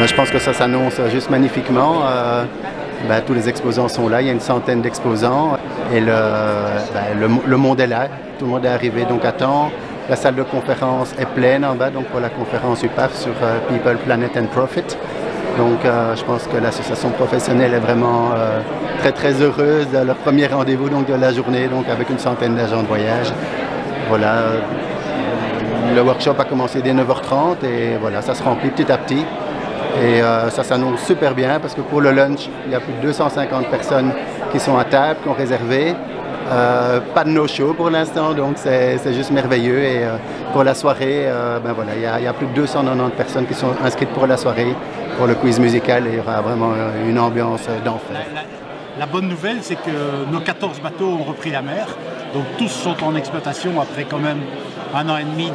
Je pense que ça s'annonce juste magnifiquement. Tous les exposants sont là, il y a une centaine d'exposants et le monde est là, tout le monde est arrivé donc à temps. La salle de conférence est pleine en bas donc pour la conférence UPAF sur People, Planet and Profit. Donc je pense que l'association professionnelle est vraiment très heureuse de leur premier rendez-vous donc de la journée donc avec une centaine d'agents de voyage. Voilà, le workshop a commencé dès 9h30 et voilà, ça se remplit petit à petit. Et ça s'annonce super bien parce que pour le lunch, il y a plus de 250 personnes qui sont à table, qui ont réservé. Pas de no-show pour l'instant, donc c'est juste merveilleux. Et pour la soirée, il y a plus de 290 personnes qui sont inscrites pour la soirée, pour le quiz musical, et il y aura vraiment une ambiance d'enfer. La bonne nouvelle, c'est que nos 14 bateaux ont repris la mer, donc tous sont en exploitation après quand même 1 an et demi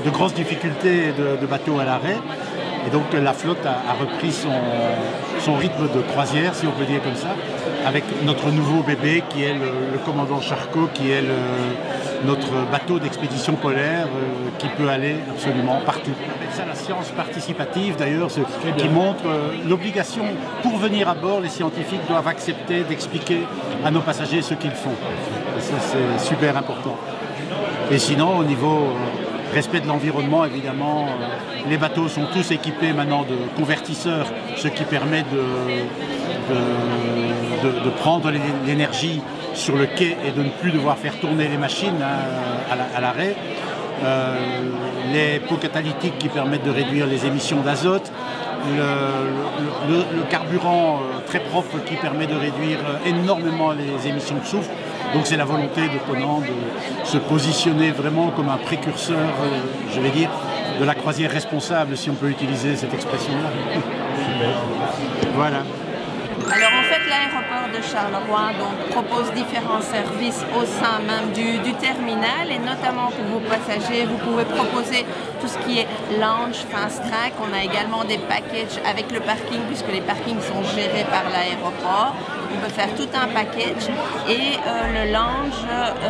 de grosses difficultés de bateaux à l'arrêt. Et donc la flotte a repris son rythme de croisière, si on peut dire comme ça, avec notre nouveau bébé qui est le commandant Charcot, qui est notre bateau d'expédition polaire qui peut aller absolument partout. C'est ça la science participative d'ailleurs, qui montre l'obligation pour venir à bord, les scientifiques doivent accepter d'expliquer à nos passagers ce qu'ils font. Et ça c'est super important. Et sinon au niveau respect de l'environnement, évidemment, les bateaux sont tous équipés maintenant de convertisseurs, ce qui permet de prendre l'énergie sur le quai et de ne plus devoir faire tourner les machines à l'arrêt. Les pots catalytiques qui permettent de réduire les émissions d'azote, le carburant très propre qui permet de réduire énormément les émissions de soufre. Donc c'est la volonté de Ponant de se positionner vraiment comme un précurseur, je vais dire, de la croisière responsable, si on peut utiliser cette expression-là. Voilà. Alors en fait l'aéroport de Charleroi propose différents services au sein même du terminal et notamment pour vos passagers, vous pouvez proposer tout ce qui est lounge, fast track. On a également des packages avec le parking puisque les parkings sont gérés par l'aéroport. On peut faire tout un package et le lounge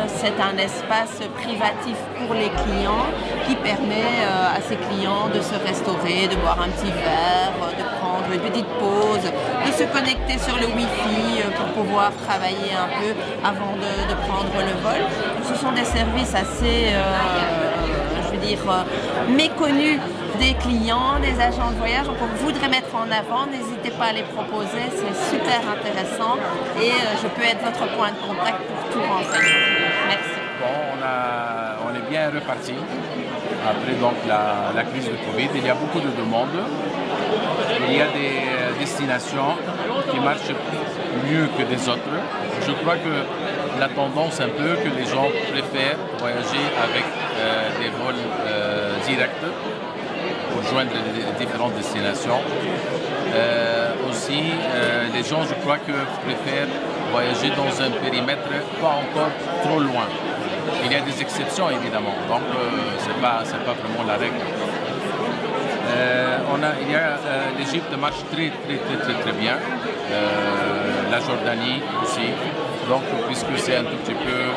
c'est un espace privatif pour les clients qui permet à ces clients de se restaurer, de boire un petit verre, de prendre une petite pause, de se connecter sur le Wi-Fi pour pouvoir travailler un peu avant de prendre le vol. Ce sont des services assez, méconnus des clients, des agents de voyage. Donc on voudrait mettre en avant, n'hésitez pas à les proposer, c'est super intéressant et je peux être votre point de contact pour tout renseigner. Merci. Bon, on est bien reparti après donc la crise de Covid. Il y a beaucoup de demandes. Il y a des destinations qui marchent mieux que des autres. Je crois que la tendance un peu que les gens préfèrent voyager avec des vols directs pour joindre les différentes destinations. Aussi, les gens, je crois, que préfèrent voyager dans un périmètre pas encore trop loin. Il y a des exceptions, évidemment, donc c'est pas vraiment la règle. L'Égypte marche très bien, la Jordanie aussi, donc puisque c'est un tout petit peu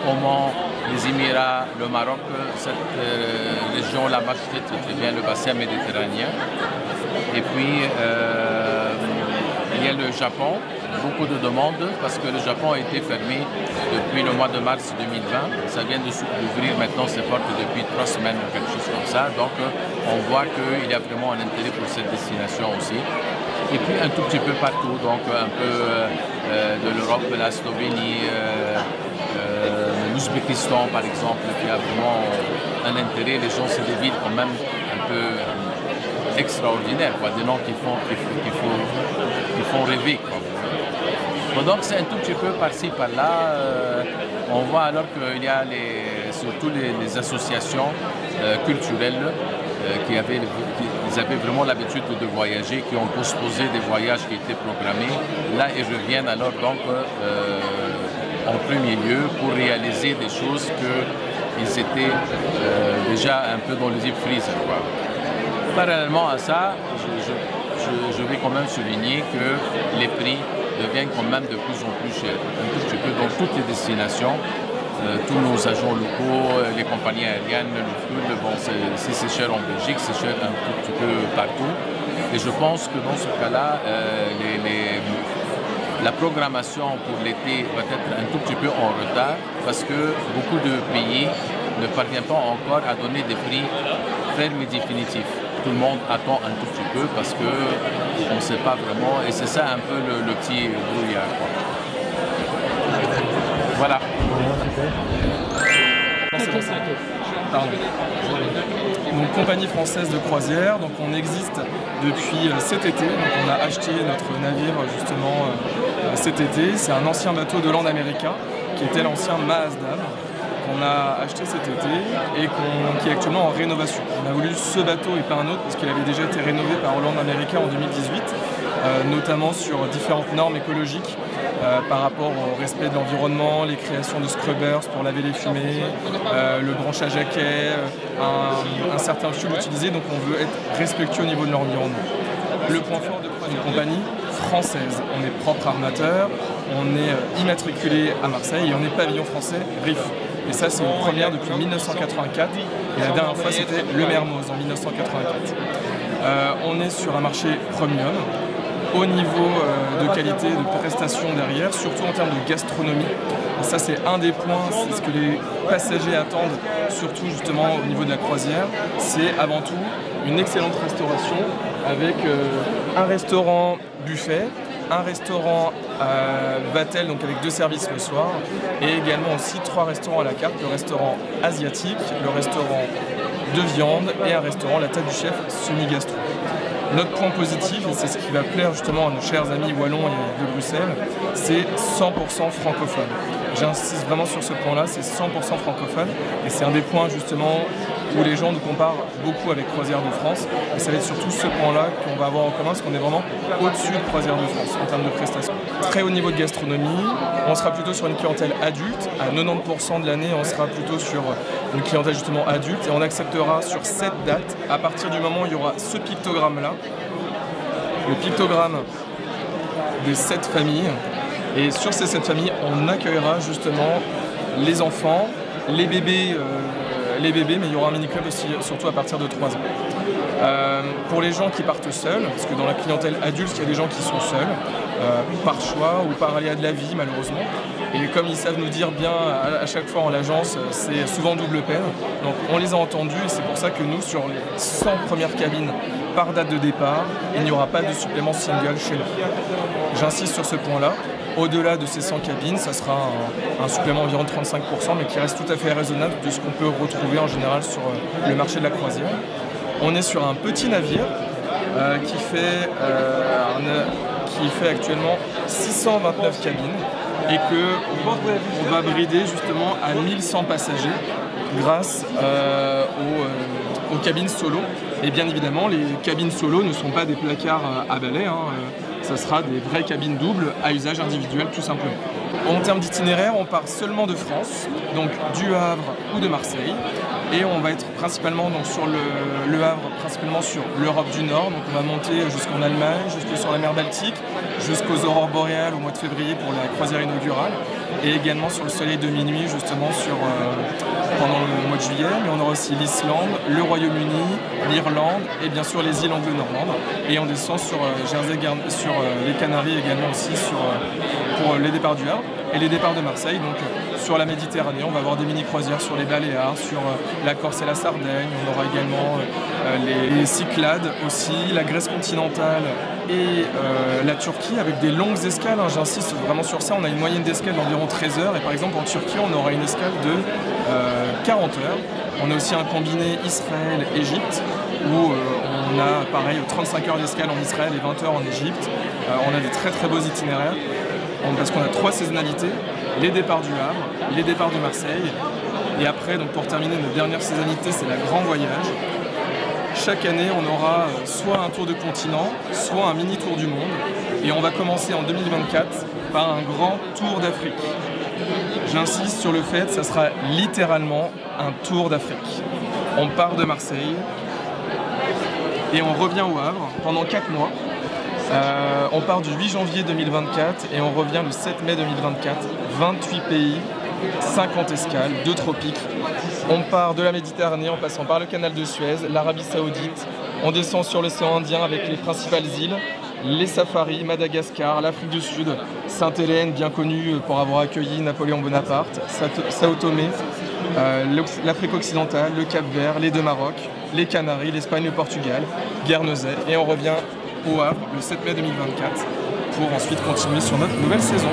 Oman, les Émirats, le Maroc, cette région-là marche très bien, le bassin méditerranéen. Et puis il y a le Japon, beaucoup de demandes parce que le Japon a été fermé depuis le mois de mars 2020. Ça vient d'ouvrir maintenant ses portes depuis 3 semaines ou quelque chose comme ça. Donc on voit qu'il y a vraiment un intérêt pour cette destination aussi. Et puis un tout petit peu partout, donc un peu de l'Europe, la Slovénie, l'Ouzbékistan par exemple, qui a vraiment un intérêt. Les gens, c'est des villes quand même un peu extraordinaires, quoi, des noms qui font rêver, quoi. Bon, donc c'est un tout petit peu par-ci, par-là. On voit alors qu'il y a surtout les associations culturelles qui avaient vraiment l'habitude de voyager, qui ont posposé des voyages qui étaient programmés. Là, ils reviennent alors donc en premier lieu pour réaliser des choses qu'ils étaient déjà un peu dans le deep freezer, quoi. Parallèlement à ça, je vais quand même souligner que les prix deviennent quand même de plus en plus chers. Un tout petit peu dans toutes les destinations. tous nos agents locaux, les compagnies aériennes, le food, bon, si c'est cher en Belgique, c'est cher un tout petit peu partout. Et je pense que dans ce cas-là, la programmation pour l'été va être un tout petit peu en retard parce que beaucoup de pays ne parviennent pas encore à donner des prix fermes et définitifs. Tout le monde attend un tout petit peu parce qu'on ne sait pas vraiment et c'est ça un peu le petit brouillard, quoi. Voilà. Pardon. Donc, compagnie française de croisière, donc on existe depuis cet été, donc on a acheté notre navire justement cet été. C'est un ancien bateau de Land America qui était l'ancien Maasdam qu'on a acheté cet été et qui est actuellement en rénovation. On a voulu ce bateau et pas un autre parce qu'il avait déjà été rénové par Land America en 2018, notamment sur différentes normes écologiques. Par rapport au respect de l'environnement, les créations de scrubbers pour laver les fumées, le branchage à quai, un certain fuel utilisé, donc on veut être respectueux au niveau de l'environnement. Le point fort de une compagnie française, on est propre armateur, on est immatriculé à Marseille et on est pavillon français RIF. Et ça c'est une première depuis 1984 et la dernière fois c'était le Mermoz en 1984. On est sur un marché premium. Au niveau de qualité, de prestation derrière, surtout en termes de gastronomie. Et ça c'est un des points, c'est ce que les passagers attendent, surtout justement au niveau de la croisière, c'est avant tout une excellente restauration avec un restaurant buffet, un restaurant Vatel, donc avec 2 services le soir, et également aussi 3 restaurants à la carte, le restaurant asiatique, le restaurant de viande et un restaurant, la table du chef, semi-gastro. Notre point positif, et c'est ce qui va plaire justement à nos chers amis wallons et de Bruxelles, c'est 100% francophone. J'insiste vraiment sur ce point-là, c'est 100% francophone, et c'est un des points justement où les gens nous comparent beaucoup avec Croisière de France, et ça va être surtout ce point-là qu'on va avoir en commun, parce qu'on est vraiment au-dessus de Croisière de France en termes de prestations. Très haut niveau de gastronomie, on sera plutôt sur une clientèle adulte, à 90% de l'année on sera plutôt sur une clientèle justement adulte, et on acceptera sur cette date, à partir du moment où il y aura ce pictogramme-là, le pictogramme des 7 familles, et sur ces 7 familles, on accueillera justement les enfants, les bébés, mais il y aura un mini-club aussi, surtout à partir de 3 ans. Pour les gens qui partent seuls, parce que dans la clientèle adulte, il y a des gens qui sont seuls, par choix ou par aléa de la vie malheureusement. Et comme ils savent nous dire bien à chaque fois en l'agence, c'est souvent double peine. Donc on les a entendus et c'est pour ça que nous, sur les 100 premières cabines par date de départ, il n'y aura pas de supplément single chez nous. J'insiste sur ce point-là. Au-delà de ces 100 cabines, ça sera un supplément environ de 35%, mais qui reste tout à fait raisonnable de ce qu'on peut retrouver en général sur le marché de la croisière. On est sur un petit navire qui fait actuellement 629 cabines et qu'on va brider justement à 1100 passagers grâce aux cabines solo. Et bien évidemment, les cabines solo ne sont pas des placards à balai, ça sera des vraies cabines doubles à usage individuel tout simplement. En termes d'itinéraire, on part seulement de France, donc du Havre ou de Marseille, et on va être principalement donc, sur le Havre, principalement sur l'Europe du Nord, donc on va monter jusqu'en Allemagne, jusque sur la mer Baltique, jusqu'aux aurores boréales au mois de février pour la croisière inaugurale, et également sur le soleil de minuit justement pendant le mois de juillet, mais on aura aussi l'Islande, le Royaume-Uni, l'Irlande et bien sûr les îles anglo-normandes, et on descend sur Jersey, sur les Canaries également aussi pour les départs du Havre et les départs de Marseille. Donc sur la Méditerranée, on va avoir des mini-croisières sur les Baléares, sur la Corse et la Sardaigne, on aura également les Cyclades aussi, la Grèce continentale et la Turquie avec des longues escales, j'insiste vraiment sur ça, on a une moyenne d'escale d'environ 13 heures et par exemple en Turquie on aura une escale de 40 heures. On a aussi un combiné Israël-Égypte où on a pareil 35 heures d'escale en Israël et 20 heures en Égypte. On a des très très beaux itinéraires parce qu'on a 3 saisonnalités, les départs du Havre, les départs de Marseille et après donc pour terminer notre dernière saisonnalité c'est la Grand Voyage. Chaque année on aura soit un tour de continent, soit un mini tour du monde et on va commencer en 2024 par un grand tour d'Afrique. J'insiste sur le fait que ça sera littéralement un tour d'Afrique. On part de Marseille et on revient au Havre pendant 4 mois. On part du 8 janvier 2024 et on revient le 7 mai 2024. 28 pays, 50 escales, 2 tropiques. On part de la Méditerranée en passant par le canal de Suez, l'Arabie Saoudite. On descend sur l'océan Indien avec les principales îles, les safaris, Madagascar, l'Afrique du Sud, Sainte-Hélène, bien connue pour avoir accueilli Napoléon Bonaparte, Sao Tomé, l'Afrique occidentale, le Cap-Vert, les deux Maroc, les Canaries, l'Espagne, le Portugal, Guernesey. Et on revient au Havre le 7 mai 2024 pour ensuite continuer sur notre nouvelle saison.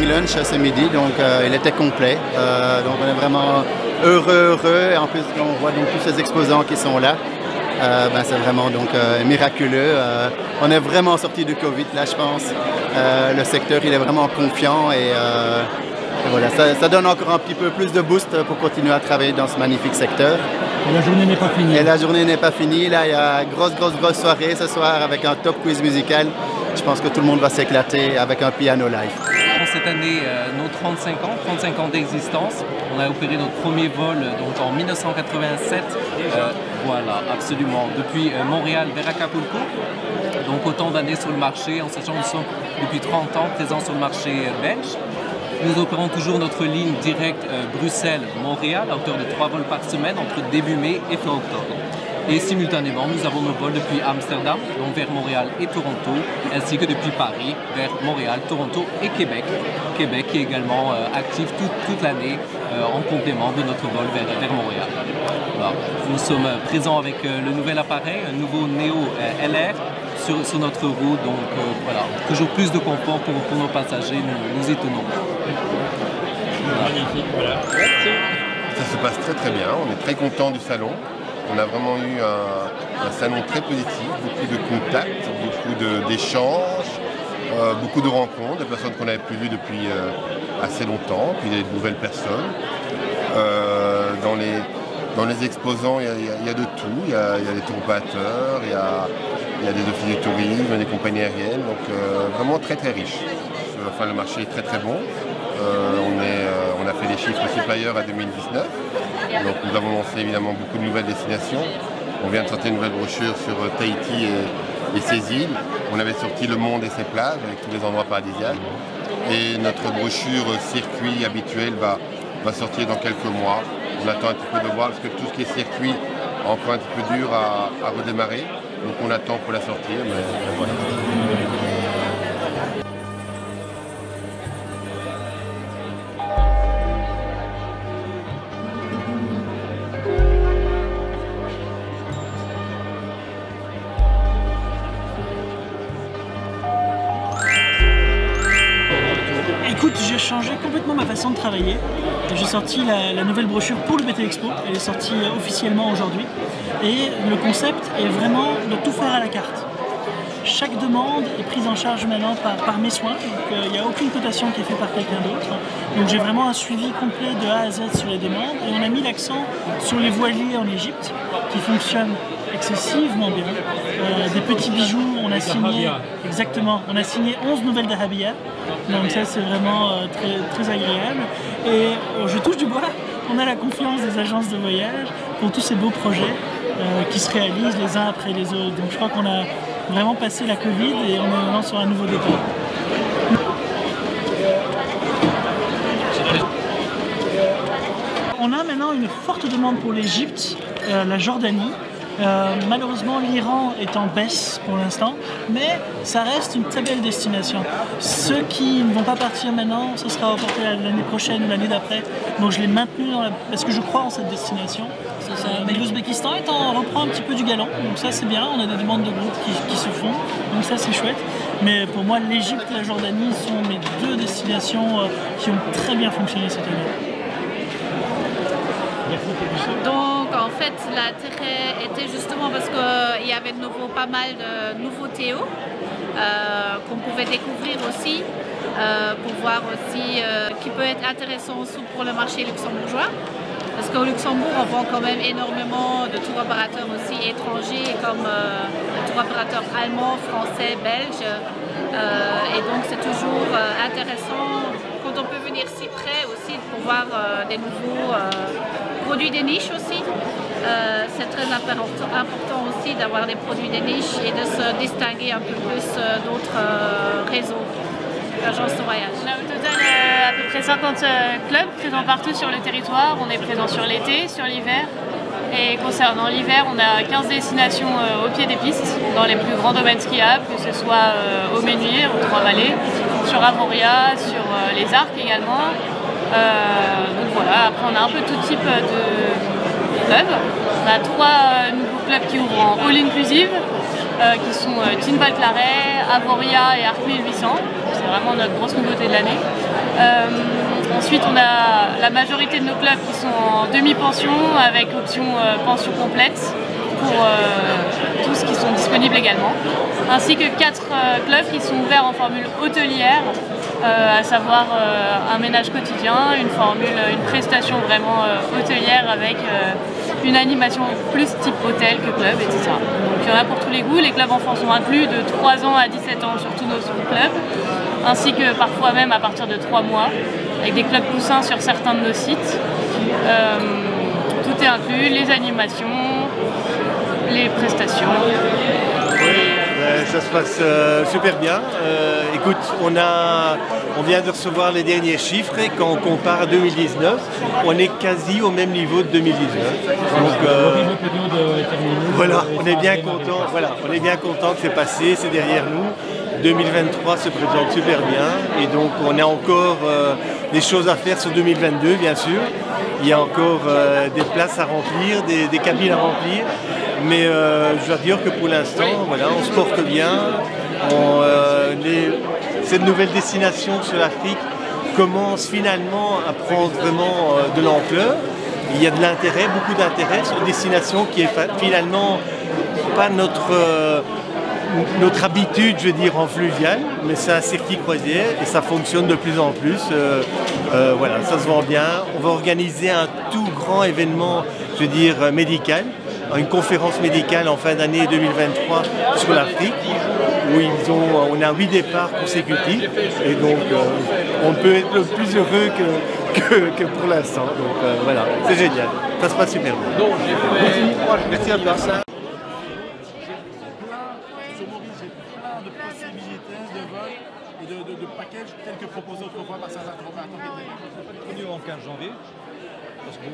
Lunch ce midi, donc il était complet. Donc on est vraiment heureux et en plus on voit donc tous ces exposants qui sont là. C'est vraiment donc miraculeux. On est vraiment sorti du Covid là, je pense. Le secteur il est vraiment confiant et voilà, ça donne encore un petit peu plus de boost pour continuer à travailler dans ce magnifique secteur. Et la journée n'est pas finie. Et la journée n'est pas finie. Là, il y a grosse soirée ce soir avec un top quiz musical. Je pense que tout le monde va s'éclater avec un piano live. Cette année, nos 35 ans d'existence. On a opéré notre premier vol donc en 1987. Voilà, absolument. Depuis Montréal vers Acapulco. Donc autant d'années sur le marché, en sachant que nous sommes depuis 30 ans présents sur le marché belge. Nous opérons toujours notre ligne directe Bruxelles-Montréal à hauteur de 3 vols par semaine entre début mai et fin octobre. Et simultanément, nous avons nos vols depuis Amsterdam, donc vers Montréal et Toronto, ainsi que depuis Paris, vers Montréal, Toronto et Québec. Québec qui est également actif toute l'année en complément de notre vol vers Montréal. Voilà. Nous sommes présents avec le nouvel appareil, un nouveau Neo LR sur notre route, donc voilà, toujours plus de confort pour nos passagers, nous y tenons. Magnifique, voilà. Ça se passe très bien, on est très content du salon. On a vraiment eu un salon très positif, beaucoup de contacts, beaucoup d'échanges, beaucoup de rencontres, de personnes qu'on n'avait plus vues depuis assez longtemps, puis des nouvelles personnes. Dans les exposants, il y a de tout, il y a des tour operateurs, il y a des offices de tourisme, des compagnies aériennes, donc vraiment très riche. Enfin, le marché est très bon. On a fait des chiffres supérieurs à 2019. Donc nous avons lancé évidemment beaucoup de nouvelles destinations. On vient de sortir une nouvelle brochure sur Tahiti et ses îles. On avait sorti le monde et ses plages avec tous les endroits paradisiaques. Et notre brochure circuit habituel va sortir dans quelques mois. On attend un petit peu de voir parce que tout ce qui est circuit est encore un petit peu dur à redémarrer. Donc on attend pour la sortir, mais voilà. Écoute, j'ai changé complètement ma façon de travailler. J'ai sorti la nouvelle brochure pour le BT Expo. Elle est sortie officiellement aujourd'hui. Et le concept est vraiment de tout faire à la carte. Chaque demande est prise en charge maintenant par mes soins. Donc il n'y a aucune cotation qui est faite par quelqu'un d'autre. Donc j'ai vraiment un suivi complet de A à Z sur les demandes. Et on a mis l'accent sur les voiliers en Égypte qui fonctionnent excessivement bien. Des petits bijoux, on a signé exactement, on a signé 11 nouvelles dahabiyya. Donc ça c'est vraiment très agréable. Et je touche du bois, on a la confiance des agences de voyage pour tous ces beaux projets qui se réalisent les uns après les autres. Donc je crois qu'on a vraiment passé la Covid et on est maintenant sur un nouveau départ. On a maintenant une forte demande pour l'Égypte, la Jordanie. Malheureusement, l'Iran est en baisse pour l'instant, mais ça reste une très belle destination. Ceux qui ne vont pas partir maintenant, ce sera reporté l'année prochaine ou l'année d'après. Donc je l'ai maintenu parce que je crois en cette destination. Mais l'Ouzbékistan reprend un petit peu du galon, donc ça c'est bien. On a des demandes de groupes qui se font, donc ça c'est chouette. Mais pour moi, l'Égypte et la Jordanie sont mes deux destinations qui ont très bien fonctionné cette année. Donc en fait l'intérêt était justement parce qu'il y avait de nouveau pas mal de nouveautés qu'on pouvait découvrir aussi, pour voir aussi qui peut être intéressant aussi pour le marché luxembourgeois. Parce qu'au Luxembourg, on vend quand même énormément de tour opérateurs aussi étrangers, comme tour opérateurs allemands, français, belges. Et donc c'est toujours intéressant quand on peut venir si près aussi pour voir des nouveaux produits des niches aussi. C'est très important aussi d'avoir des produits des niches et de se distinguer un peu plus d'autres réseaux d'agences de voyage. On a au total à peu près 50 clubs présents partout sur le territoire. On est présent sur l'été, sur l'hiver. Et concernant l'hiver, on a 15 destinations au pied des pistes, dans les plus grands domaines skiables, que ce soit au Menuire, aux Trois-Vallées, sur Avoria, sur les Arcs également. Donc voilà, après on a un peu tout type de clubs. On a 3 nouveaux clubs qui ouvrent en all-inclusive, qui sont Tinval Claret, Avoria et Arc 1800. C'est vraiment notre grosse nouveauté de l'année. Ensuite, on a la majorité de nos clubs qui sont en demi-pension avec option pension complète pour tous qui sont disponibles également. Ainsi que 4 clubs qui sont ouverts en formule hôtelière, à savoir un ménage quotidien, une prestation vraiment hôtelière avec une animation plus type hôtel que club, etc. Donc il y en a pour tous les goûts. Les clubs enfants sont inclus de 3 ans à 17 ans sur tous nos clubs, ainsi que parfois même à partir de 3 mois, avec des clubs poussins sur certains de nos sites. Tout est inclus, les animations, les prestations. Ça se passe super bien. Écoute, on vient de recevoir les derniers chiffres et quand on compare à 2019, on est quasi au même niveau de 2019. Donc voilà, on est bien content. Voilà, on est bien content que c'est passé, c'est derrière nous. 2023 se présente super bien et donc on a encore des choses à faire sur 2022 bien sûr. Il y a encore des places à remplir, des cabines à remplir. Mais je dois dire que pour l'instant, voilà, on se porte bien. Cette nouvelle destination sur l'Afrique commence finalement à prendre vraiment de l'ampleur. Il y a de l'intérêt, beaucoup d'intérêt sur une destination qui est finalement pas notre habitude, je veux dire, en fluvial, mais c'est un circuit croisière et ça fonctionne de plus en plus. Voilà, ça se vend bien. On va organiser un tout grand événement, je veux dire, médical. Une conférence médicale en fin d'année 2023 sur l'Afrique, où on a 8 départs consécutifs, et donc on peut être le plus heureux que pour l'instant. Donc voilà, c'est génial, ça se passe super bien. Merci à toi. De packages tels que proposés autrefois par certains opérateurs qui étaient connus en 15 janvier. Parce que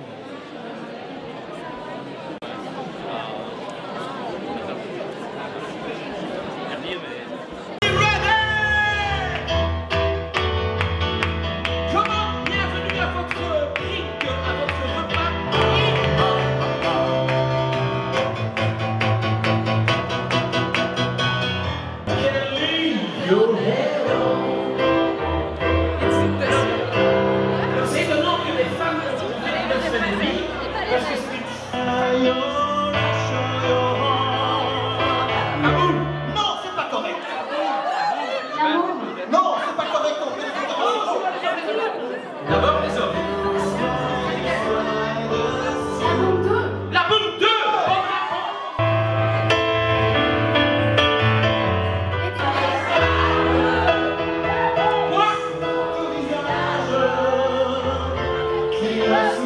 Yes.